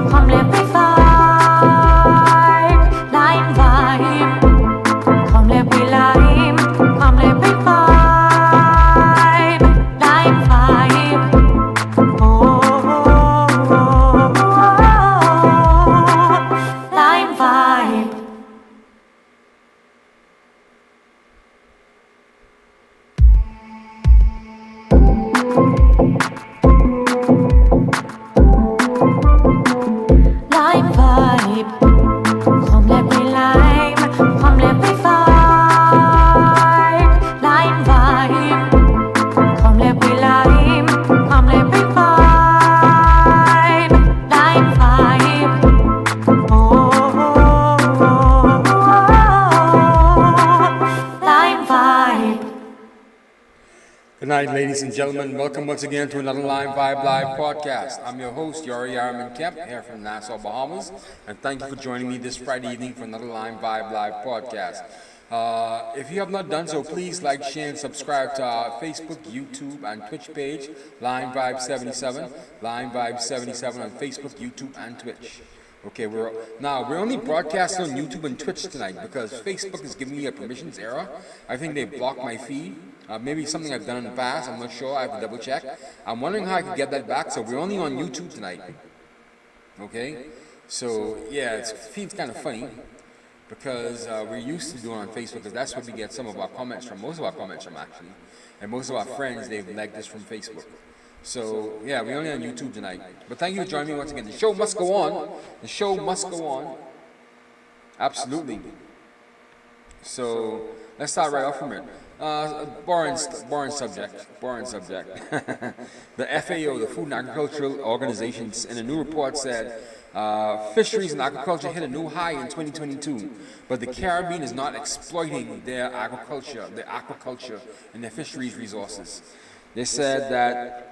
ความเล็บไปไฟไลม์ไวความเล็บไปไลม์ความเล็บไปไฟไลม์ไวโอ้ไลม์ไวความเล็บไปไลม์ความเล็บไปไฟไลม์ไวความเล็บไปไลม์ความเล็บไปไฟไลม์ไวโอ้ไลม์ไวGood night, ladies and gentlemen. Welcome once again to another Line Vibe Live podcast. I'm your host, Yari Yarman Kemp, here from Nassau, Bahamas, and thank you for joining me this Friday evening for another Line Vibe Live podcast. If you have not done so, please like, share, and subscribe to our Facebook, YouTube, and Twitch page, Line Vibe 77, Line Vibe 77 on Facebook, YouTube, and Twitch. Okay, we're only broadcasting on YouTube and Twitch tonight because Facebook is giving me a permissions error. I think they blocked my feed. Maybe something I've done in the past. I'm not sure. I have to double check. I'm wondering how I can get that back. So we're only on YouTube tonight. Okay, so yeah, it feels kind of funny because we're used to doing it on Facebook because that's where we get some of our comments from. Most of our comments from actually, and most of our friends they've liked us from Facebook. So yeah, we're only on YouTube tonight. But thank you for joining me once again. The show must go on. The show must go on. Absolutely. So let's start right off from it. Boring subject. The FAO, the Food and Agricultural Organization, in a new report said fisheries and agriculture hit a new high in 2022, but the Caribbean is not exploiting their aquaculture and their fisheries resources. They said that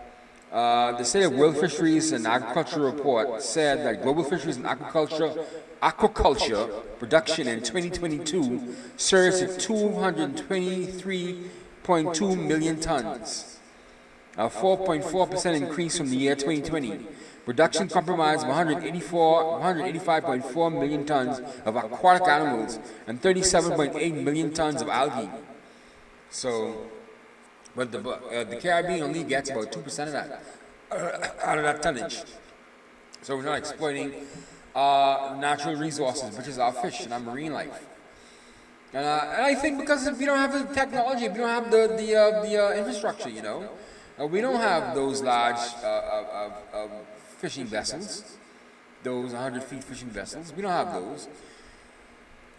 the State of World Fisheries and Agriculture report said that global fisheries and aquaculture production in 2022 surged to 223.2 million tons, a 4.4% increase from the year 2020. Production comprised 185.4 million tons of aquatic animals and 37.8 million tons of algae. So, but the Caribbean only gets about 2% of that, out of that tonnage. So we're not exploiting natural resources, which is our fish and our marine life. And I think because we don't have the technology, we don't have the infrastructure, we don't have those large fishing vessels, those 100-foot fishing vessels. We don't have those.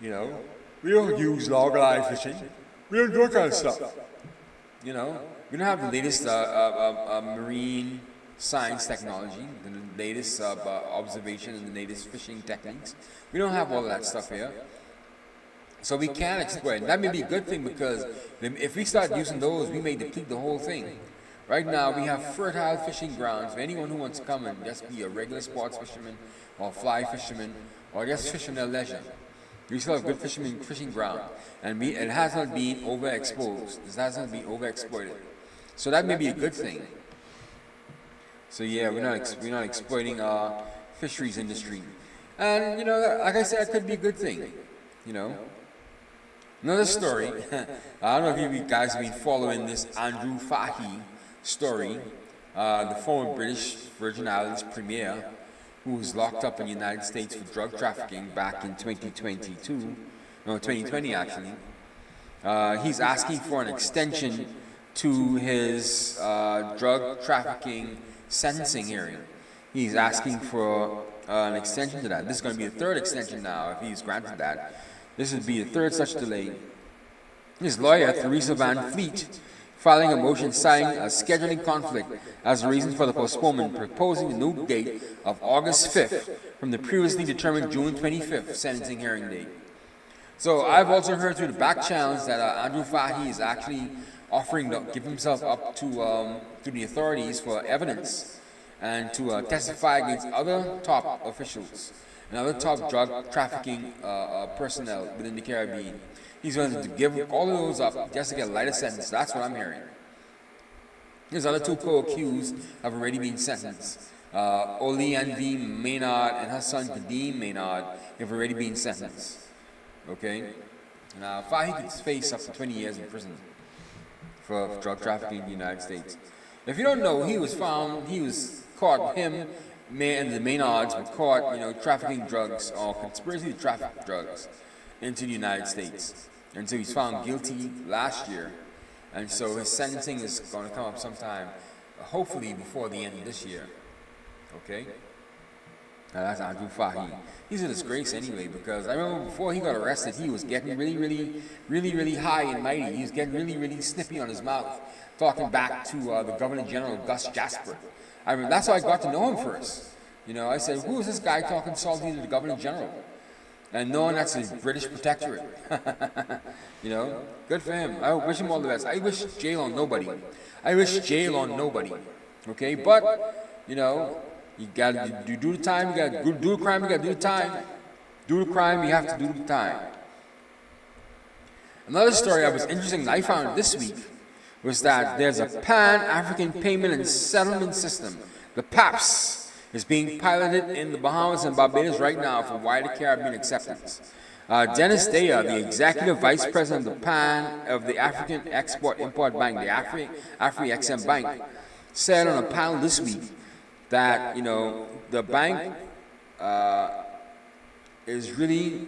We don't use log line fishing. We don't do that kind of stuff. We don't have the latest marine science technology, the latest observation and the latest fishing techniques. We don't have all of that stuff here. So we can exploit. That may be a good thing because if we start using those, we may deplete the whole thing. Right now, we have fertile fishing grounds for anyone who wants to come and just be a regular sports fisherman or fly fisherman or just fish in their leisure. We still have good fishing ground, and it has not been overexposed. It has not been overexploited. So that may be a good thing. So yeah, we're not exploiting our fisheries industry, and like I said, it could be a good thing. Another story. I don't know if you guys have been following this Andrew Fahey story, the former British Virgin Islands premier, who was locked up in the United States for drug trafficking back in 2020 actually. He's asking for an extension to his drug trafficking sentencing hearing. He's asking for an extension to that. This is going to be the third extension now if he's granted that. This would be the third such delay. His lawyer, Theresa Van Fleet, filing a motion citing a scheduling conflict as a reason for the postponement, proposing a new date of August 5th from the previously determined June 25th sentencing hearing date. So I've also heard through the back channels that Andrew Fahey is actually offering to give himself up to the authorities for evidence and to testify against other top officials and other top drug trafficking personnel within the Caribbean. He's going to give all of those up just to get a lighter sentence. That's what I'm hearing. His other two co-accused have already been sentenced. Oli Envy Maynard and her son Kadeem Maynard have already been sentenced. Okay? Now, Fahy could face up to 20 years in prison for drug trafficking in the United States. If you don't know, he was caught, him and the Maynards were caught, trafficking drugs or conspiracy to traffic drugs into the United States. And so he's found guilty last year. And so his sentencing is going to come up sometime, hopefully before the end of this year. Okay? Now that's Andrew Fahy. He's a disgrace anyway, because I remember before he got arrested, he was getting really high and mighty. He was getting really snippy on his mouth, talking back to the Governor General Gus Jasper. I mean, that's how I got to know him first. I said, who is this guy talking salty to the Governor General? And knowing that's a British protectorate. Good for him. I wish him all the best. I wish jail on nobody. Okay, but, you gotta do the time, you gotta do the crime, you gotta do the time. Do the crime, you have to do the time. Another story that was interesting that I found this week was that there's a Pan-African Payment and Settlement System, the PAPS, is being piloted in the Bahamas and Barbados right now for wider Caribbean acceptance. Dennis Daya, the executive vice president of the African Export-Import Bank, the Afri-XM Bank, said on a panel this week that, the bank is really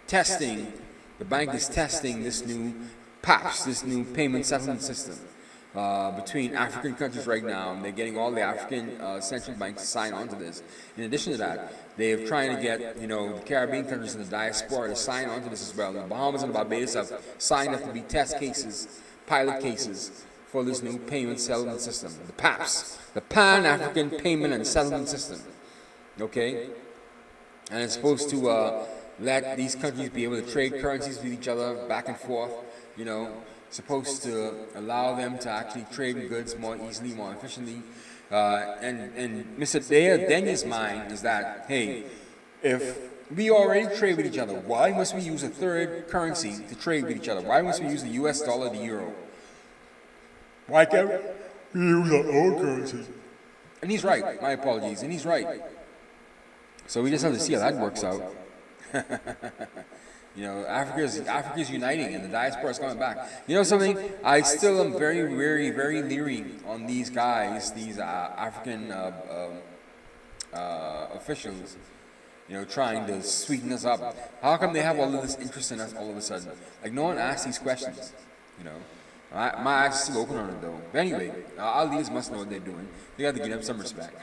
testing, this new PAPS, this new payment settlement system between African countries right now, and they're getting all the African central banks to sign on to this. In addition to that, they're trying to get, the Caribbean countries and the diaspora to sign on to this as well. The Bahamas and the Barbados have signed up to be test cases, pilot cases, for this new payment settlement system, the PAPS, the Pan-African Payment and Settlement System. Okay? And it's supposed to let these countries be able to trade currencies with each other back and forth, supposed to allow them to actually trade goods more easily, more efficiently. And Mr. Daya's mind is that, hey, if we already trade with each other, why must we use a third currency to trade with each other? Why must we use the US dollar, the euro? Why can't we use our own currency? And he's right. My apologies. And he's right. So we just have to see how that works out. Africa's uniting and the diaspora is coming back. You know something? I still am very leery on these guys, these African officials, trying to sweeten us up. How come they have all of this interest in us all of a sudden? Like, no one asks these questions, My eyes are still open on it though. But anyway, our leaders must know what they're doing. They got to give them some respect.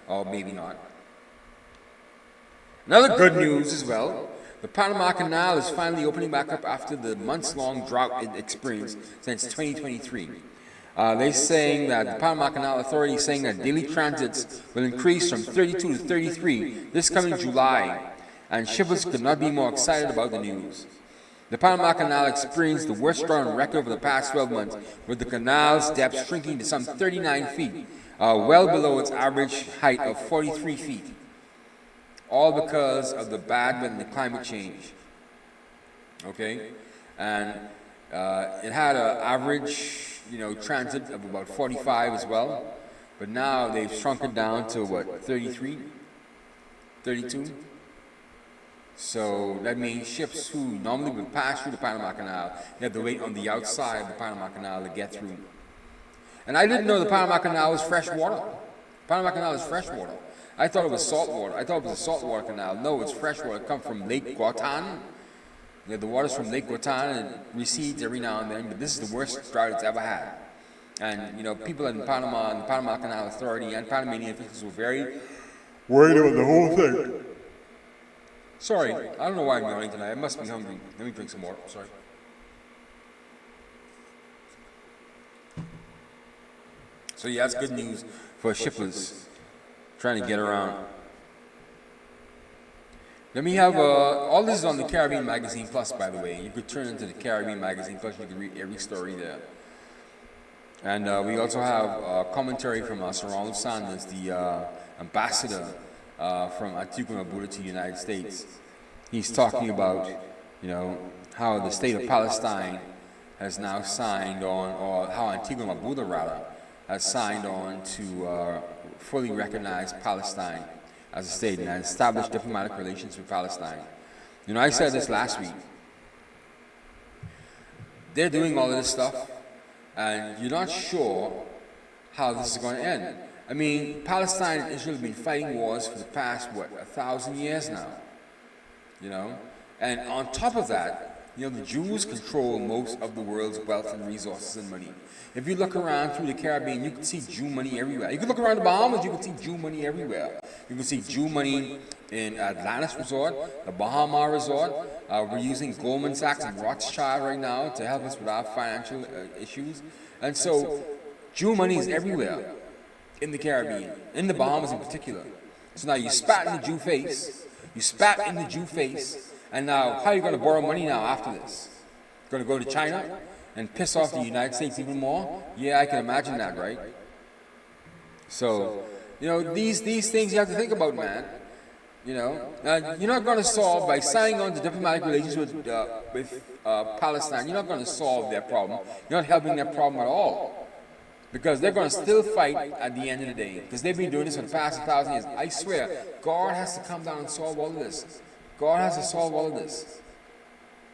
Or maybe not. Another good news as well. The Panama Canal is finally opening back up after the months-long drought it experienced since 2023. They're saying that the Panama Canal Authority is saying that daily transits will increase from 32 to 33 this coming July, and shippers could not be more excited about the news. The Panama Canal experienced the worst drought on record over the past 12 months, with the canal's depth shrinking to some 39 feet, well below its average height of 43 feet. All because of the bad weather and the climate change. Okay? And it had an average, transit of about 45 as well. But now they've shrunk it down to what, 33? 32? So that means ships who normally would pass through the Panama Canal, they have to wait on the outside of the Panama Canal to get through. And I didn't know the Panama Canal was fresh water. Panama Canal is fresh water. I thought it was salt water. I thought it was a saltwater canal. No, it's fresh water. It comes from Lake Guatan. The water's from Lake Guatan and it recedes every now and then, but this is the worst drought it's ever had. And, people in Panama and the Panama Canal Authority and Panamanian officials were very worried about the whole thing. Sorry, I don't know why I'm yawning tonight. I must be hungry. Let me drink some more. Sorry. So yeah, that's good news for shippers trying to get around. Let me have all this is on the Caribbean Magazine Plus, by the way. You could turn into the Caribbean Magazine Plus. You can read every story there. And we also have commentary from Sir Ronald Sanders, the ambassador from Antigua and Barbuda to the United States. He's talking about, how the state of Palestine has now signed on, or how Antigua and Barbuda rather, has signed on to fully recognize Palestine as a state and has established diplomatic relations with Palestine. You know, I said this last week. They're doing all of this stuff, and you're not sure how this is going to end. I mean, Palestine and Israel have been fighting wars for the past, 1,000 years now, you know? And on top of that, you know, the Jews control most of the world's wealth and resources and money. If you look around through the Caribbean, you can see Jew money everywhere. You can look around the Bahamas, you can see Jew money everywhere. You can see Jew money in Atlantis Resort, the Bahama Resort. We're using Goldman Sachs and Rothschild right now to help us with our financial issues. And so, Jew money is everywhere in the Caribbean, in the Bahamas in particular. So now you spat in the Jew face, and now how are you going to borrow money now after this? Going to go to China and piss off the United States even more? Yeah, I can imagine that, right? So, you know, these things you have to think about, man. You know, you're not going to solve by signing on to diplomatic relations with Palestine. You're not going to solve their problem. You're not helping their problem at all. Because they're going to still fight at the end of the day. Because they've been doing this for the past 1,000 years. I swear, God has to come down and solve all of this. God has to solve all of this.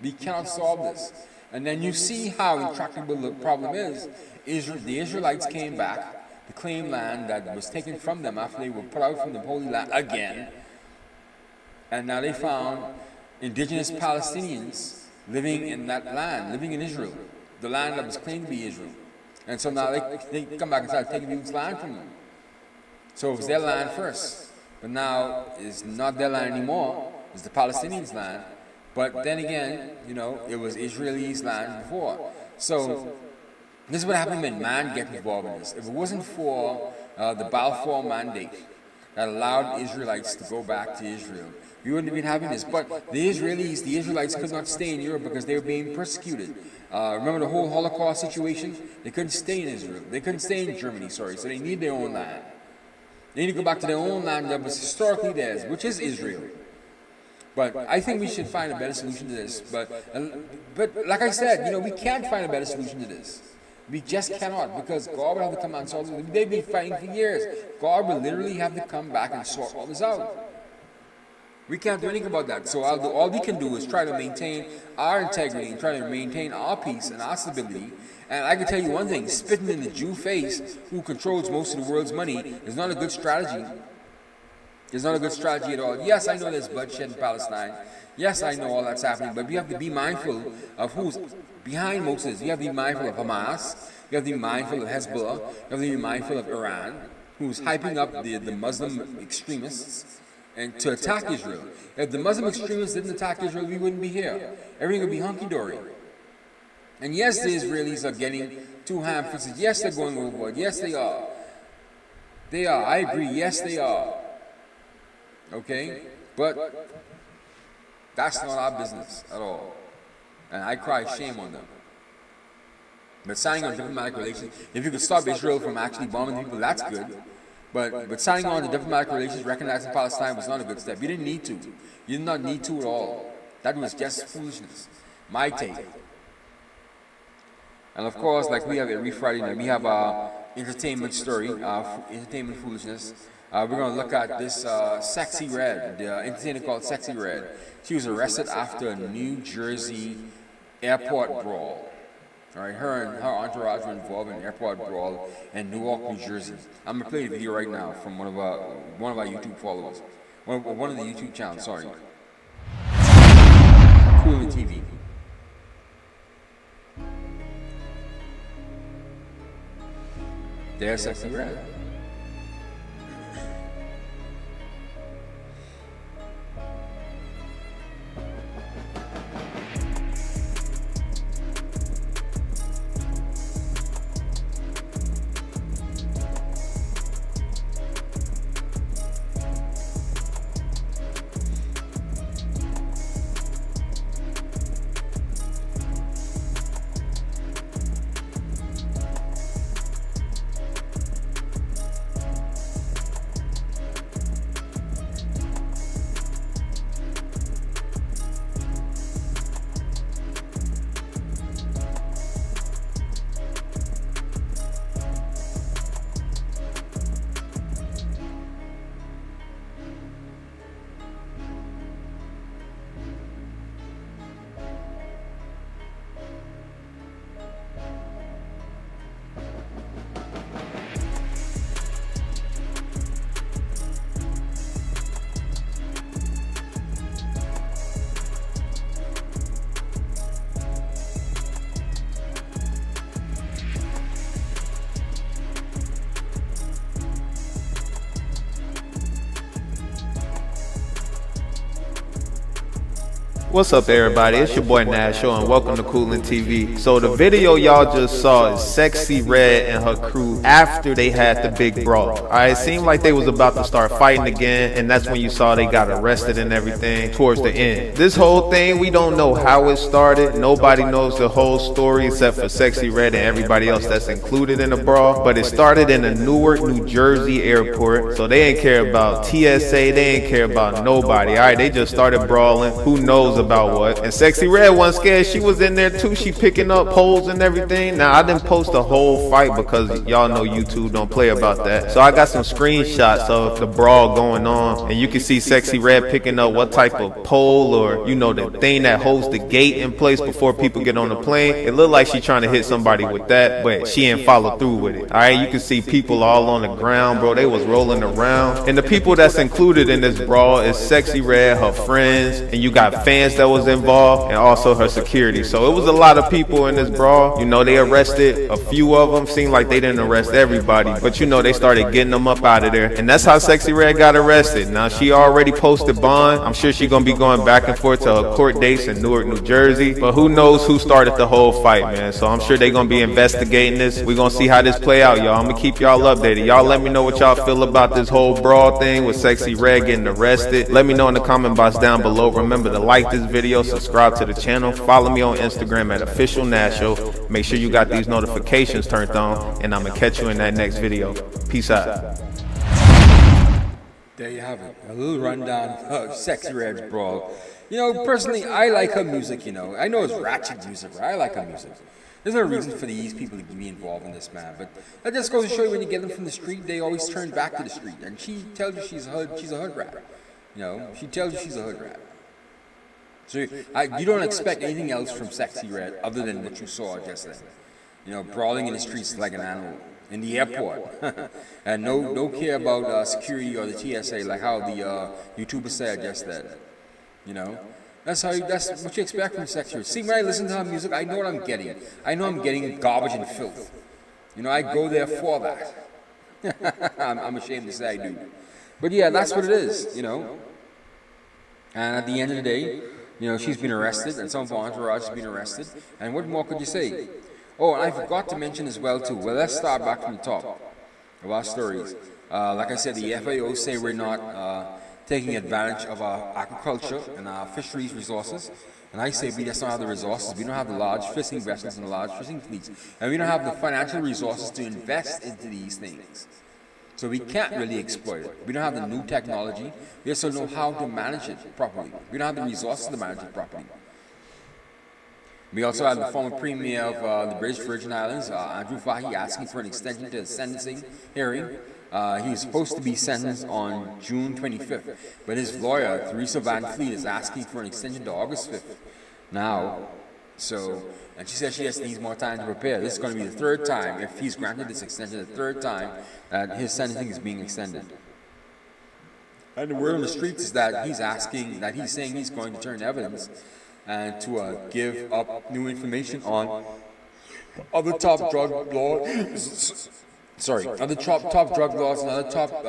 We cannot solve this. And then you see how intractable the problem is. The Israelites came back to claim land that was taken from them after they were put out from the Holy Land again. And now they found indigenous Palestinians living in that land, living in Israel. The land that was claimed to be Israel. And so now they come back and start taking people's land from them. So it was their land first. But now it's not their land anymore. It's the Palestinians' land. But then again, you know, it was Israelis' land before. So this is what happened when man gets involved in this. If it wasn't for the Balfour Mandate that allowed Israelites to go back to Israel, we wouldn't have been having this. But the Israelites could not stay in Europe because they were being persecuted. Remember the whole Holocaust situation? They couldn't stay in Israel. They couldn't stay in Germany, so they need their own land. They need to go back to their own land that was historically theirs, which is Israel. But I think we should find a better solution to this. But like I said, you know, we can't find a better solution to this. We just cannot, because God will have to come and solve it. They've been fighting for years. God will literally have to come back and sort all this out. We can't do anything about that. So all we can do is try to maintain our integrity and try to maintain our peace and our stability. And I can tell you one thing, spitting in the Jew face, who controls most of the world's money, is not a good strategy. It's not a good strategy at all. Yes, I know there's bloodshed in Palestine. Yes, I know all that's happening. But we have to be mindful of who's behind most of this. You have to be mindful of Hamas. You have to be mindful of Hezbollah. You have to be mindful of Iran, who's hyping up the Muslim extremists and to attack Israel. If the Muslim extremists didn't attack Israel, we wouldn't be here. Everything would be hunky-dory. And yes, the Israelis are getting too ham-fisted. Yes, they're going overboard. Yes, they are. They are. I agree. Yes, they are. Okay? But that's not our business at all. And I cry shame on them. But signing on diplomatic relations, if you could stop Israel from actually bombing people, that's good. But signing on to diplomatic relations recognizing Palestine was not a good step. You didn't need to. You did not need to at all. That was just foolishness. My take. And of course, like we have every Friday night, we have our entertainment story, our entertainment foolishness. We're going to look at this Sexy Red, the entertainer called Sexy Red. She was arrested after a New Jersey airport brawl. All right, her and her entourage were involved in an airport brawl in Newark, New Jersey. I'm going to play a video right now from one of our YouTube followers. One of the YouTube channels, sorry. Coolin TV. There's Sexy Red. What's up, everybody? It's your boy Nash Show, and welcome to Coolin TV. So the video y'all just saw is Sexyy Red and her crew after they had the big brawl. Alright, it seemed like they was about to start fighting again, and that's when you saw they got arrested and everything towards the end. This whole thing, we don't know how it started. Nobody knows the whole story except for Sexyy Red and everybody else that's included in the brawl. But it started in the Newark, New Jersey airport, so they ain't care about TSA, they ain't care about nobody. Alright, they just started brawling. Who knows about what? And Sexyy Red wasn't scared. She was in there too. She picking up poles and everything. Now I didn't post the whole fight because y'all know YouTube don't play about that. So I got some screenshots of the brawl going on, and you can see Sexyy Red picking up what type of pole, or you know, the thing that holds the gate in place before people get on the plane. It looked like she trying to hit somebody with that, but she ain't follow through with it. Alright, you can see people all on the ground, bro. They was rolling around. And the people that's included in this brawl is Sexyy Red, her friends, and you got fans that was involved, and also her security. So it was a lot of people in this brawl. You know, they arrested a few of them. Seemed like they didn't arrest everybody, but you know, they started getting them up out of there, and that's how Sexyy Red got arrested. Now she already posted bond. I'm sure she's gonna be going back and forth to her court dates in Newark, New Jersey, but who knows who started the whole fight, man. So I'm sure they're gonna be investigating this. We're gonna see how this play out, y'all. I'm gonna keep y'all updated. Y'all let me know what y'all feel about this whole brawl thing with Sexyy Red getting arrested. Let me know in the comment box down below. Remember to like this video, subscribe to the channel, follow me on Instagram at Official Nash Show. Make sure you got these notifications turned on, and I'm gonna catch you in that next video. Peace out. There you have it, a little rundown of Sexyy Red's brawl. You know, personally, I like her music, you know. I know it's ratchet music, but I like her music. There's no reason for these people to be involved in this, man. But that just goes to show you, when you get them from the street, they always turn back to the street. And she tells you she's a hood rat. You know, she tells you she's a hood rat. So you don't expect anything else from Sexyy Red other than what you saw just then. You know, brawling in the streets like an animal. In the airport. And no care about security or the TSA, like how the YouTuber said just then. You know? That's what you expect from Sexyy Red. See, when I listen to her music, I know what I'm getting. I know I'm getting garbage and filth. You know, I go there for that. I'm ashamed to say I do. But yeah, that's what it is, you know. And at the end of the day, you know, she's been arrested, and some of her entourage has been arrested. And what more could you say? Oh, and I forgot to mention as well, too. Well, let's start back from the top of our stories. Like I said, the FAO say we're not taking advantage of our agriculture and our fisheries resources. And I say we just don't have the resources. We don't have the large fishing vessels and the large fishing fleets. And we don't have the financial resources to invest into these things. So we can't really exploit it. We don't have the new technology. We also know how to manage it properly. We don't have the resources to manage it properly. We also have the former Premier of the British Virgin Islands, Andrew Fahey, asking for an extension to the sentencing hearing. He was supposed to be sentenced on June 25th, but his lawyer, Theresa Van Fleet, is asking for an extension to August 5th now. So, and she says she just needs more time to prepare. This is going to be the third time, if he's granted this extension, the third time that his sentencing is being extended. And the word on the streets is that he's saying he's going to turn evidence and to give up new information on other top drug laws. Other top drug laws and other top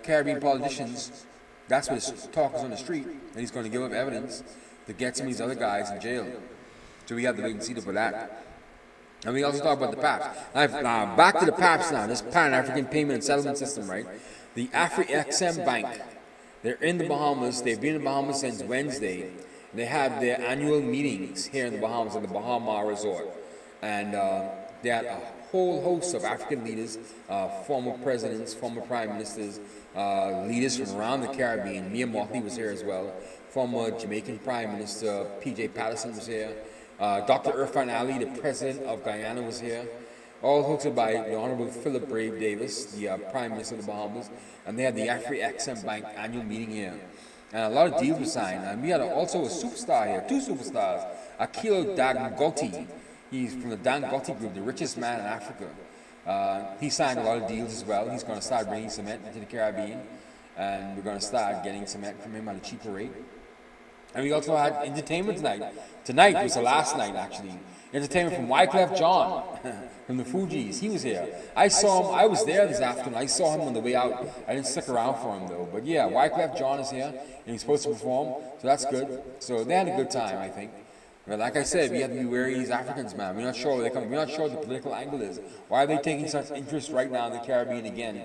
Caribbean politicians. That's what his talk is on the street, and he's going to give up evidence to get some of these other guys in jail. So we have to wait and see for that. And we also talk about the PAPS. Now, back to the PAPS now, this Pan-African Payment and Settlement System, right? The AfriExim Bank, they're in the Bahamas. They've been in the Bahamas since Wednesday. They have their annual meetings here in the Bahamas at the Bahama Resort. And they had a whole host of African leaders, former presidents, former prime ministers, leaders from around the Caribbean. Mia Mottley was here as well. Former Jamaican Prime Minister P.J. Patterson was here. Dr. Irfan Ali, the president of Guyana, was here. All hosted by the Honorable Philip Brave Davis, the Prime Minister of the Bahamas. And they had the AfriExim Bank annual meeting here. And a lot of deals were signed. And we had also a superstar here, two superstars. Akilo Dangote. He's from the Dangote Group, the richest man in Africa. He signed a lot of deals as well. He's going to start bringing cement into the Caribbean. And we're going to start getting cement from him at a cheaper rate. And we also had entertainment tonight. Tonight was the last night, actually. Entertainment from Wyclef Jean from the Fugees. He was here. I saw him. I was there this afternoon. I saw him on the way out. I didn't stick around for him, though. But yeah, Wyclef Jean is here, and he's supposed to perform, so that's good. So they had a good time, I think. But like I said, we have to be wary of these Africans, man. We're not sure where they're coming. We're not sure what the political angle is. Why are they taking such interest right now in the Caribbean again?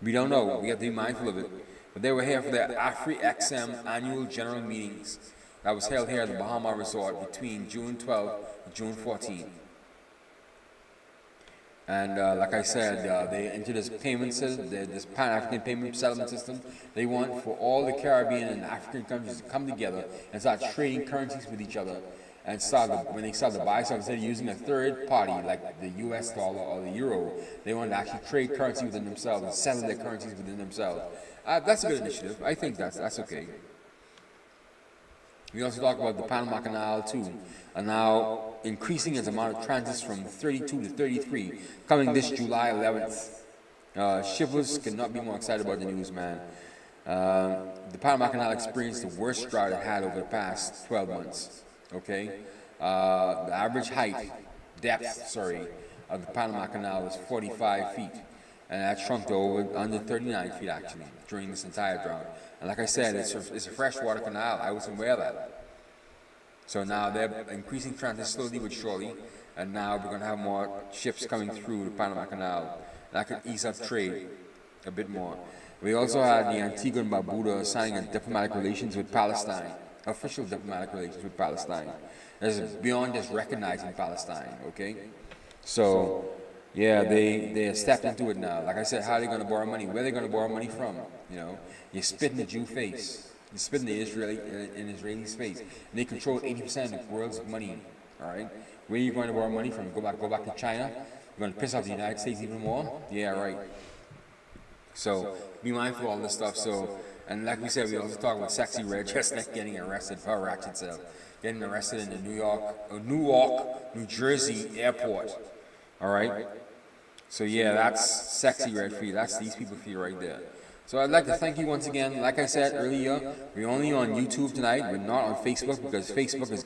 We don't know. We have to be mindful of it. But they were here for their AfriXM annual general meetings that was held here at the Bahama Resort between June 12 and June 14. And like I said, they entered this payment system, this Pan-African payment settlement system. They want for all the Caribbean and African countries to come together and start trading currencies with each other. And when they start to buy stuff, instead of using a third party like the US dollar or the euro, they want to actually trade currency within themselves and settle their currencies within themselves. That's a good initiative. I think that's okay. We also talk about the Panama Canal too, and now increasing its amount of transits from 32 to 33, coming this July 11th. Shivers cannot be more excited about the news, man. The Panama Canal experienced the worst drought it had over the past 12 months. Okay, the average depth of the Panama Canal was 45 feet, and that shrunk to under 39 feet actually during this entire drought. And like I said, it's a freshwater canal. I wasn't aware of that. So now they're increasing transit slowly but surely, and now we're going to have more ships coming through the Panama Canal. That could ease up trade a bit more. We also had the Antigua and Barbuda signing diplomatic relations with Palestine, official diplomatic relations with Palestine. It's beyond just recognizing Palestine, okay? So, yeah, they stepped into it now. Like I said, how are they going to borrow money? Where are they going to borrow money from? You know, you spit in the Jew face. You spit in the Israeli's face. And they control 80% of the world's money, all right? Where are you going to borrow money from? Go back to China? You're going to piss off the United States even more? Yeah, right. So, be mindful of all this stuff. So, and like we said, we also talk about Sexy Red Chestnut getting arrested for a ratchet sale. Getting arrested in the Newark, New Jersey airport. All right? So yeah, that's Sexy Red for you. That's these people for you right there. So I'd like to thank you once again. Like I said earlier, we're only on YouTube tonight. We're not on Facebook because Facebook is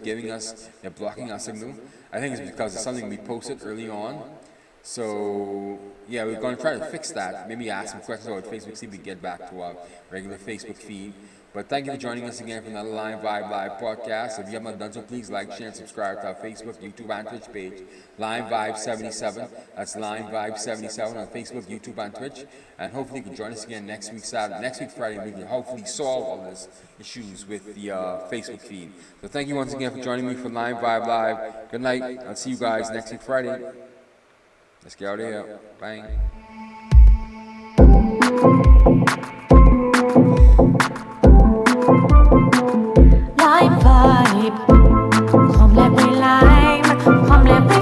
they're blocking our signal. I think it's because of something we posted early on. So yeah, we're going to try to fix that. Maybe ask some questions about Facebook, see if we can get back to our regular Facebook feed. But thank you for joining us again for another Line Vibe Live podcast. If you have not done so, please like, share, and subscribe to our Facebook, YouTube, and Twitch page, Line Vibe 77. That's Line Vibe 77 on Facebook, YouTube, and Twitch. And hopefully you can join us again next week Friday, and we can hopefully solve all these issues with the Facebook feed. So thank you once again for joining me for Line Vibe Live. Good night. I'll see you guys next week Friday. Let's get out of here. Bang. Lime vibe, come let me lime, come let me